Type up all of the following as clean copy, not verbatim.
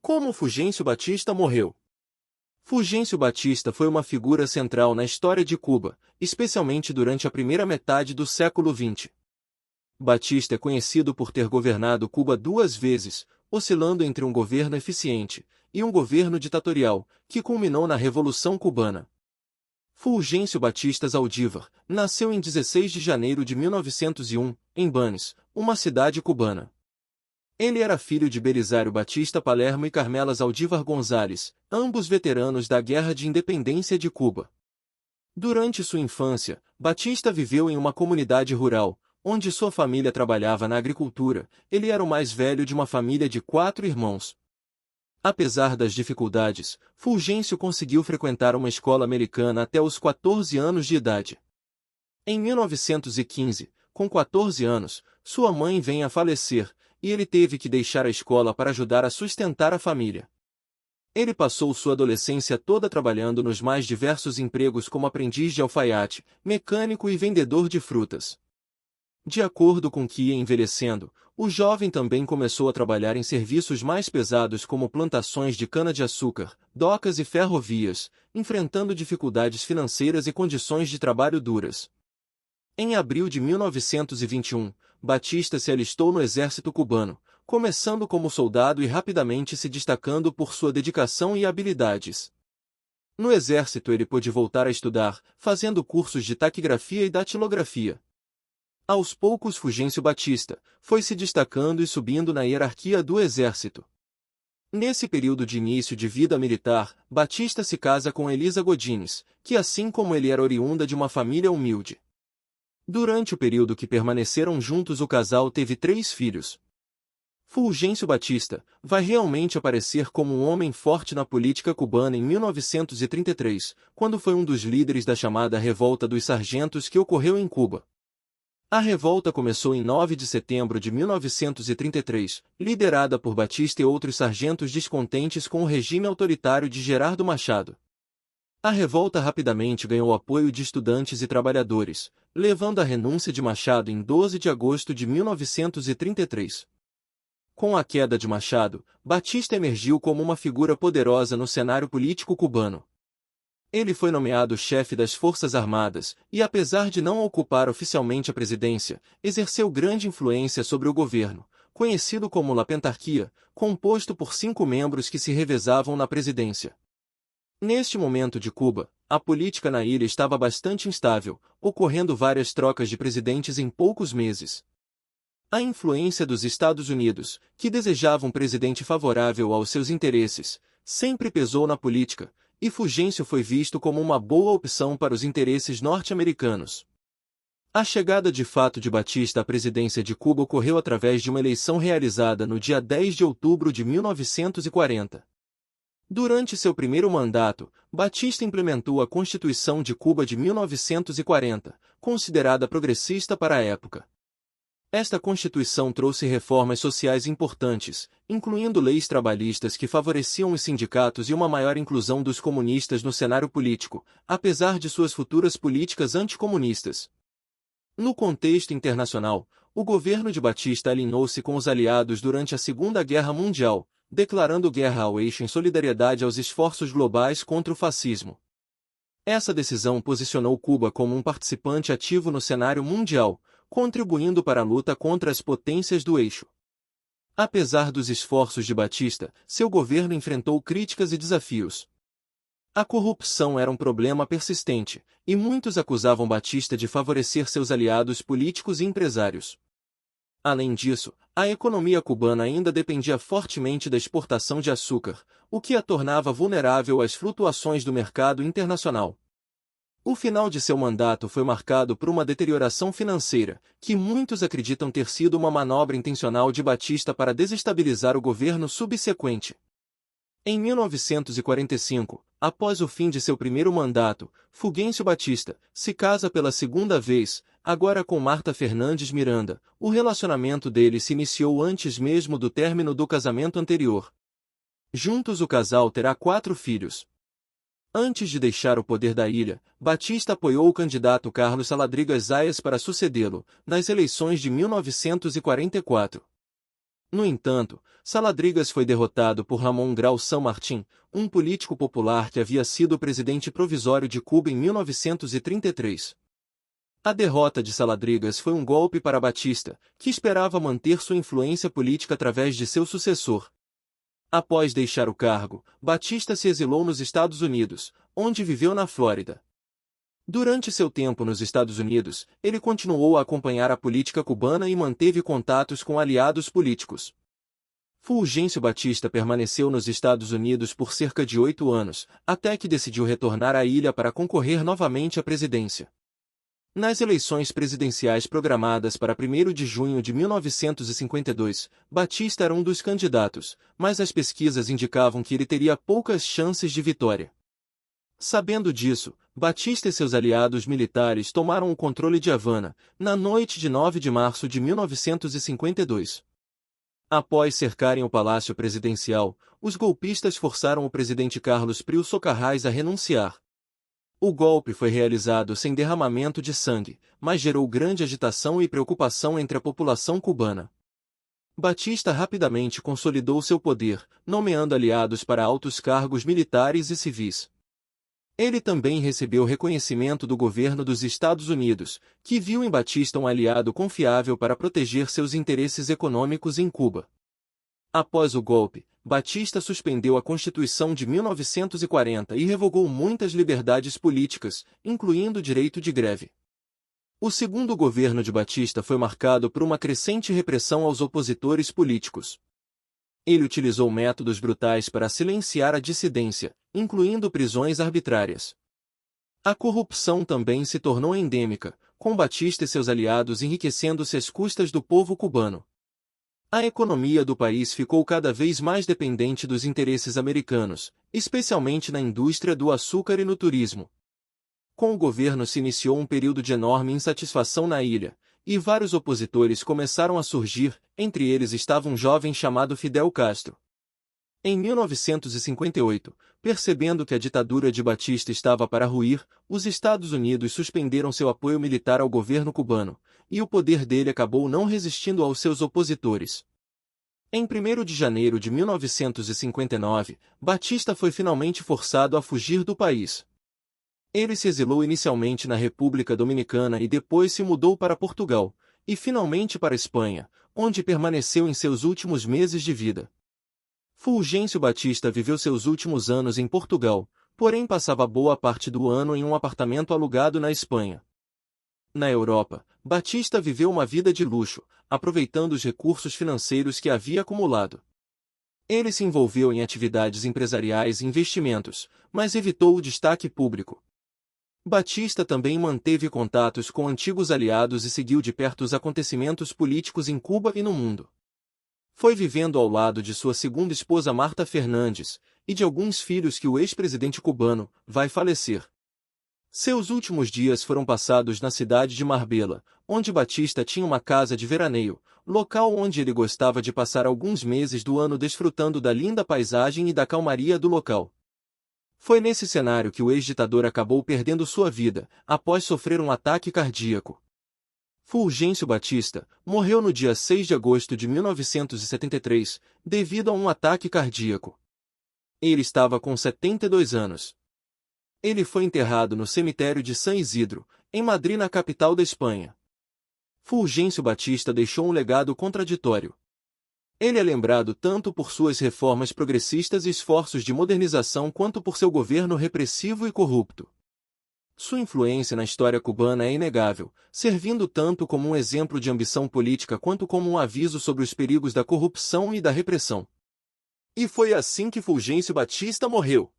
Como Fulgêncio Batista morreu? Fulgêncio Batista foi uma figura central na história de Cuba, especialmente durante a primeira metade do século XX. Batista é conhecido por ter governado Cuba duas vezes, oscilando entre um governo eficiente e um governo ditatorial, que culminou na Revolução Cubana. Fulgêncio Batista Zaldívar nasceu em 16 de janeiro de 1901, em Banes, uma cidade cubana. Ele era filho de Belisário Batista Palermo e Carmela Zaldívar González, ambos veteranos da Guerra de Independência de Cuba. Durante sua infância, Batista viveu em uma comunidade rural, onde sua família trabalhava na agricultura. Ele era o mais velho de uma família de 4 irmãos. Apesar das dificuldades, Fulgêncio conseguiu frequentar uma escola americana até os 14 anos de idade. Em 1915, com 14 anos, sua mãe vem a falecer, e ele teve que deixar a escola para ajudar a sustentar a família. Ele passou sua adolescência toda trabalhando nos mais diversos empregos como aprendiz de alfaiate, mecânico e vendedor de frutas. De acordo com que ia envelhecendo, o jovem também começou a trabalhar em serviços mais pesados como plantações de cana-de-açúcar, docas e ferrovias, enfrentando dificuldades financeiras e condições de trabalho duras. Em abril de 1921, Batista se alistou no exército cubano, começando como soldado e rapidamente se destacando por sua dedicação e habilidades. No exército ele pôde voltar a estudar, fazendo cursos de taquigrafia e datilografia. Aos poucos Fulgêncio Batista foi se destacando e subindo na hierarquia do exército. Nesse período de início de vida militar, Batista se casa com Elisa Godines, que assim como ele era oriunda de uma família humilde. Durante o período que permaneceram juntos o casal teve 3 filhos. Fulgêncio Batista vai realmente aparecer como um homem forte na política cubana em 1933, quando foi um dos líderes da chamada Revolta dos Sargentos que ocorreu em Cuba. A revolta começou em 9 de setembro de 1933, liderada por Batista e outros sargentos descontentes com o regime autoritário de Gerardo Machado. A revolta rapidamente ganhou apoio de estudantes e trabalhadores, levando à renúncia de Machado em 12 de agosto de 1933. Com a queda de Machado, Batista emergiu como uma figura poderosa no cenário político cubano. Ele foi nomeado chefe das Forças Armadas e, apesar de não ocupar oficialmente a presidência, exerceu grande influência sobre o governo, conhecido como La Pentarquia, composto por 5 membros que se revezavam na presidência. Neste momento de Cuba, a política na ilha estava bastante instável, ocorrendo várias trocas de presidentes em poucos meses. A influência dos Estados Unidos, que desejava um presidente favorável aos seus interesses, sempre pesou na política, e Fulgêncio foi visto como uma boa opção para os interesses norte-americanos. A chegada de fato de Batista à presidência de Cuba ocorreu através de uma eleição realizada no dia 10 de outubro de 1940. Durante seu primeiro mandato, Batista implementou a Constituição de Cuba de 1940, considerada progressista para a época. Esta Constituição trouxe reformas sociais importantes, incluindo leis trabalhistas que favoreciam os sindicatos e uma maior inclusão dos comunistas no cenário político, apesar de suas futuras políticas anticomunistas. No contexto internacional, o governo de Batista alinhou-se com os aliados durante a Segunda Guerra Mundial, declarando guerra ao eixo em solidariedade aos esforços globais contra o fascismo. Essa decisão posicionou Cuba como um participante ativo no cenário mundial, contribuindo para a luta contra as potências do eixo. Apesar dos esforços de Batista, seu governo enfrentou críticas e desafios. A corrupção era um problema persistente, e muitos acusavam Batista de favorecer seus aliados políticos e empresários. Além disso, a economia cubana ainda dependia fortemente da exportação de açúcar, o que a tornava vulnerável às flutuações do mercado internacional. O final de seu mandato foi marcado por uma deterioração financeira, que muitos acreditam ter sido uma manobra intencional de Batista para desestabilizar o governo subsequente. Em 1945, após o fim de seu primeiro mandato, Fulgêncio Batista se casa pela segunda vez, agora com Marta Fernandes Miranda. O relacionamento deles se iniciou antes mesmo do término do casamento anterior. Juntos o casal terá 4 filhos. Antes de deixar o poder da ilha, Batista apoiou o candidato Carlos Saladrigas Zayas para sucedê-lo, nas eleições de 1944. No entanto, Saladrigas foi derrotado por Ramón Grau San Martín, um político popular que havia sido presidente provisório de Cuba em 1933. A derrota de Saladrigas foi um golpe para Batista, que esperava manter sua influência política através de seu sucessor. Após deixar o cargo, Batista se exilou nos Estados Unidos, onde viveu na Flórida. Durante seu tempo nos Estados Unidos, ele continuou a acompanhar a política cubana e manteve contatos com aliados políticos. Fulgêncio Batista permaneceu nos Estados Unidos por cerca de 8 anos, até que decidiu retornar à ilha para concorrer novamente à presidência. Nas eleições presidenciais programadas para 1º de junho de 1952, Batista era um dos candidatos, mas as pesquisas indicavam que ele teria poucas chances de vitória. Sabendo disso, Batista e seus aliados militares tomaram o controle de Havana, na noite de 9 de março de 1952. Após cercarem o Palácio Presidencial, os golpistas forçaram o presidente Carlos Prío Socarrás a renunciar. O golpe foi realizado sem derramamento de sangue, mas gerou grande agitação e preocupação entre a população cubana. Batista rapidamente consolidou seu poder, nomeando aliados para altos cargos militares e civis. Ele também recebeu reconhecimento do governo dos Estados Unidos, que viu em Batista um aliado confiável para proteger seus interesses econômicos em Cuba. Após o golpe, Batista suspendeu a Constituição de 1940 e revogou muitas liberdades políticas, incluindo o direito de greve. O segundo governo de Batista foi marcado por uma crescente repressão aos opositores políticos. Ele utilizou métodos brutais para silenciar a dissidência, incluindo prisões arbitrárias. A corrupção também se tornou endêmica, com Batista e seus aliados enriquecendo-se às custas do povo cubano. A economia do país ficou cada vez mais dependente dos interesses americanos, especialmente na indústria do açúcar e no turismo. Com o governo se iniciou um período de enorme insatisfação na ilha, e vários opositores começaram a surgir, entre eles estava um jovem chamado Fidel Castro. Em 1958, percebendo que a ditadura de Batista estava para ruir, os Estados Unidos suspenderam seu apoio militar ao governo cubano, e o poder dele acabou não resistindo aos seus opositores. Em 1º de janeiro de 1959, Batista foi finalmente forçado a fugir do país. Ele se exilou inicialmente na República Dominicana e depois se mudou para Portugal, e finalmente para Espanha, onde permaneceu em seus últimos meses de vida. Fulgêncio Batista viveu seus últimos anos em Portugal, porém passava boa parte do ano em um apartamento alugado na Espanha. Na Europa, Batista viveu uma vida de luxo, aproveitando os recursos financeiros que havia acumulado. Ele se envolveu em atividades empresariais e investimentos, mas evitou o destaque público. Batista também manteve contatos com antigos aliados e seguiu de perto os acontecimentos políticos em Cuba e no mundo. Foi vivendo ao lado de sua segunda esposa Marta Fernandes, e de alguns filhos que o ex-presidente cubano vai falecer. Seus últimos dias foram passados na cidade de Marbella, onde Batista tinha uma casa de veraneio, local onde ele gostava de passar alguns meses do ano desfrutando da linda paisagem e da calmaria do local. Foi nesse cenário que o ex-ditador acabou perdendo sua vida, após sofrer um ataque cardíaco. Fulgêncio Batista morreu no dia 6 de agosto de 1973, devido a um ataque cardíaco. Ele estava com 72 anos. Ele foi enterrado no cemitério de San Isidro, em Madrid, na capital da Espanha. Fulgêncio Batista deixou um legado contraditório. Ele é lembrado tanto por suas reformas progressistas e esforços de modernização quanto por seu governo repressivo e corrupto. Sua influência na história cubana é inegável, servindo tanto como um exemplo de ambição política quanto como um aviso sobre os perigos da corrupção e da repressão. E foi assim que Fulgêncio Batista morreu.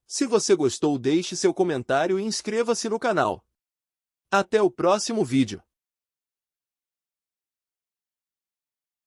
Se você gostou, deixe seu comentário e inscreva-se no canal. Até o próximo vídeo.